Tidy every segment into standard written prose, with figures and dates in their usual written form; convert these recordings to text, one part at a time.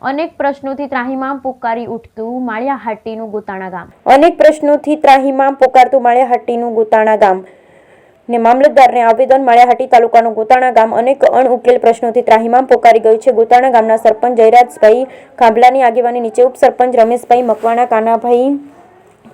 અનેક પ્રશ્નોથી ત્રાહિમામ પોકારી ઉઠતું માળિયાહાટીનું ગોતાણા ગામ. અનેક પ્રશ્નોથી ત્રાહિમામ પોકારતું માળિયાહાટીનું ગોતાણા ગામ ને મામલતદારને આવેદન. માળિયાહાટી તાલુકાનું ગોતાણા ગામ અનેક અણઉકેલ પ્રશ્નોથી ત્રાહિમામ પોકારી ગયું છે. ગોતાણા ગામના સરપંચ જયરાજભાઈ ખાંભલાની આગેવાની નીચે ઉપસરપંચ રમેશભાઈ મકવાણા, કાનાભાઈ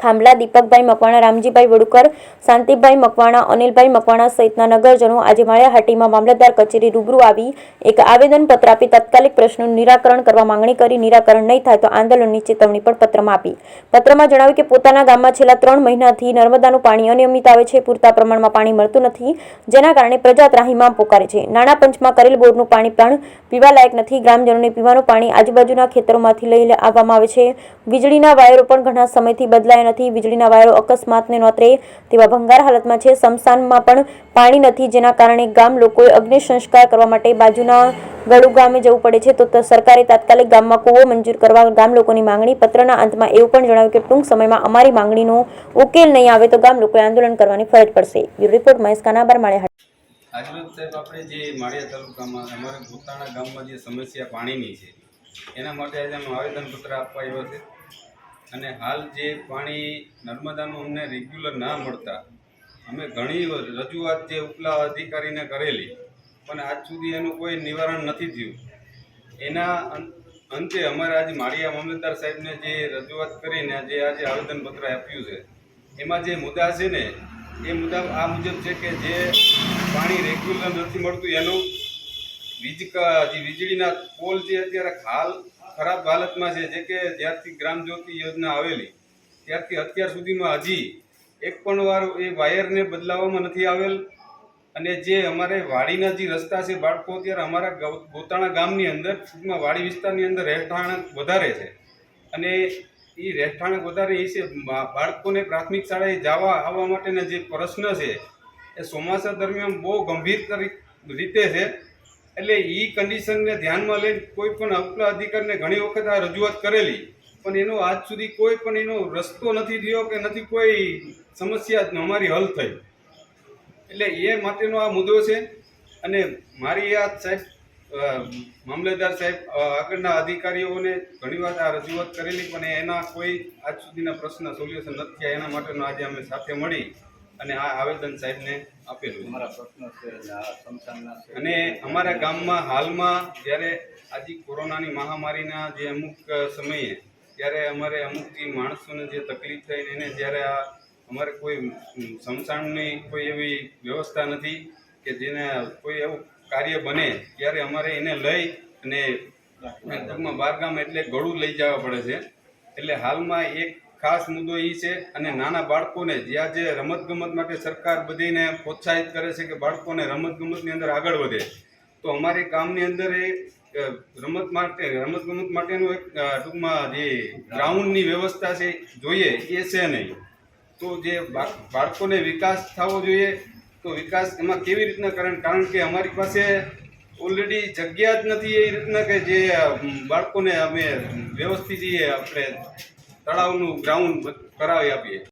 ખાંભલા, દીપકભાઈ મકવાણા, રામજીભાઈ વડુકર, શાંતિભાઈ મકવાણા, અનિલભાઈ મકવાણા સહિતના નગરજનો આજે માળિયાહાટીમાં મામલતદાર કચેરી રૂબરૂ આવી એક આવેદનપત્ર આપી તાત્કાલિક પ્રશ્નોનું નિરાકરણ કરવા માંગણી કરી. નિરાકરણ નહીં થાય તો આંદોલનની ચેતવણી પણ પત્રમાં આપી. પત્રમાં જણાવ્યું કે પોતાના ગામમાં છેલ્લા 3 મહિનાથી નર્મદાનું પાણી અનિયમિત આવે છે. પૂરતા પ્રમાણમાં પાણી મળતું નથી, જેના કારણે પ્રજા ત્રાહિમામ પોકારે છે. નાણાં પંચમાં કરેલ બોરનું પાણી પણ પીવાલાયક નથી. ગ્રામજનોને પીવાનું પાણી આજુબાજુના ખેતરોમાંથી લઈ આવવામાં આવે છે. વીજળીના વાયરો પણ ઘણા સમયથી બદલાયા નથી. વીજળીના વાયરો અકસ્માતને નોતરે તેવા ભંગાર હાલતમાં છે. સ્મશાનમાં પણ પાણી નથી, જેના કારણે ગામ લોકોએ અગ્નિ સંસ્કાર કરવા માટે બાજુના ગળુ ગામે જવું પડે છે. તો સરકારે તાત્કાલિક ગામમાં કૂવો મંજૂર કરવા ગામ લોકોની માંગણી. પત્રના અંતમાં એવું પણ જણાવ્યું કે ટૂંક સમયમાં અમારી માંગણીનો ઉકેલ નહીં આવે તો ગામ લોકોએ આંદોલન કરવાની ફરજ પડશે. Bureau report Mahesh Kanabar, Maliyahati. આજરોજ સાહેબ આપણે જે માળિયા તાલુકામાં અમારા ગોતાણા ગામમાં જે સમસ્યા પાણીની છે એના માટે આજે અમે આવેદનપત્ર આપવા આવ્યો છે. અને હાલ જે પાણી નર્મદાનું અમને રેગ્યુલર ના મળતા અમે ઘણી રજૂઆત જે ઉપલા અધિકારીને કરેલી, પણ આજ સુધી એનું કોઈ નિવારણ નથી થયું. એના અંતે અમારે આજે માળિયા મામલતદાર સાહેબને જે રજૂઆત કરીને જે આજે આવેદનપત્ર આપ્યું છે એમાં જે મુદ્દા છે ને એ મુદ્દા આ મુજબ છે કે જે પાણી રેગ્યુલર નથી મળતું એનું વીજળીના પોલ જે અત્યારે હાલ ખરાબ હાલતમાં છે, જે કે જ્યારથી ગ્રામ જ્યોતિ યોજના આવેલી ત્યારથી અત્યાર સુધીમાં હજી એક પણ વાર એ વાયરને બદલાવવામાં નથી આવેલ. અને જે અમારે વાડીના જે રસ્તા છે બાળકો અત્યારે અમારા ગોતાણા ગામની અંદર ટૂંકમાં વાડી વિસ્તારની અંદર રહેઠાણ વધારે છે અને એ રહેઠાણ વધારે એ છે બાળકોને પ્રાથમિક શાળાએ જવા આવવા માટેના જે પ્રશ્ન છે એ ચોમાસા દરમિયાન બહુ ગંભીર રીતે છે. એટલે એ કન્ડિશનને ધ્યાનમાં લઈને કોઈ પણ ઉપલા અધિકારીને ઘણી વખત આ રજૂઆત કરેલી, પણ એનો આજ સુધી કોઈ પણ એનો રસ્તો નથી થયો કે નથી કોઈ સમસ્યા અમારી હલ થઈ. એટલે એ માટેનો આ મુદ્દો છે. અને મારી આ સાહેબ મામલતદાર સાહેબ આગળના અધિકારીઓને ઘણીવાર આ રજૂઆત કરેલી, પણ એના કોઈ આજ સુધીના પ્રશ્ન સોલ્યુશન નથી થયા. એના માટેનો આજે અમે સાથે મળી અને આ આવેદન સાહેબને આપેલું. અને અમારા ગામમાં હાલમાં જ્યારે આજે કોરોનાની મહામારીના જે અમુક સમયે ત્યારે અમારે અમુક જે માણસોને જે તકલીફ થઈ એને જ્યારે આ અમારે કોઈ સ્મશાનની કોઈ એવી વ્યવસ્થા નથી કે જેને કોઈ એવું કાર્ય બને ત્યારે અમારે એને લઈ અને ટૂંકમાં બહારગામ એટલે ગળું લઈ જવા પડે છે. એટલે હાલમાં એક ખાસ મુદ્દો એ છે. અને નાના બાળકોને જ્યાં જે રમતગમત માટે સરકાર બધીને પ્રોત્સાહિત કરે છે કે બાળકોને રમતગમતની અંદર આગળ વધે, તો અમારે ગામની અંદર એ રમતગમત માટેનું એક ટૂંકમાં જે ગ્રાઉન્ડની વ્યવસ્થા છે જોઈએ એ છે નહીં. તો જે બાળકોને વિકાસ થવો જોઈએ તો વિકાસ એમાં કેવી રીતના કારણ કે અમારી પાસે ઓલરેડી જગ્યા જ નથી એ રીતના કે જે બાળકોને અમે વ્યવસ્થિત આપણે તળાવનું ગ્રાઉન્ડ કરાવી આપીએ.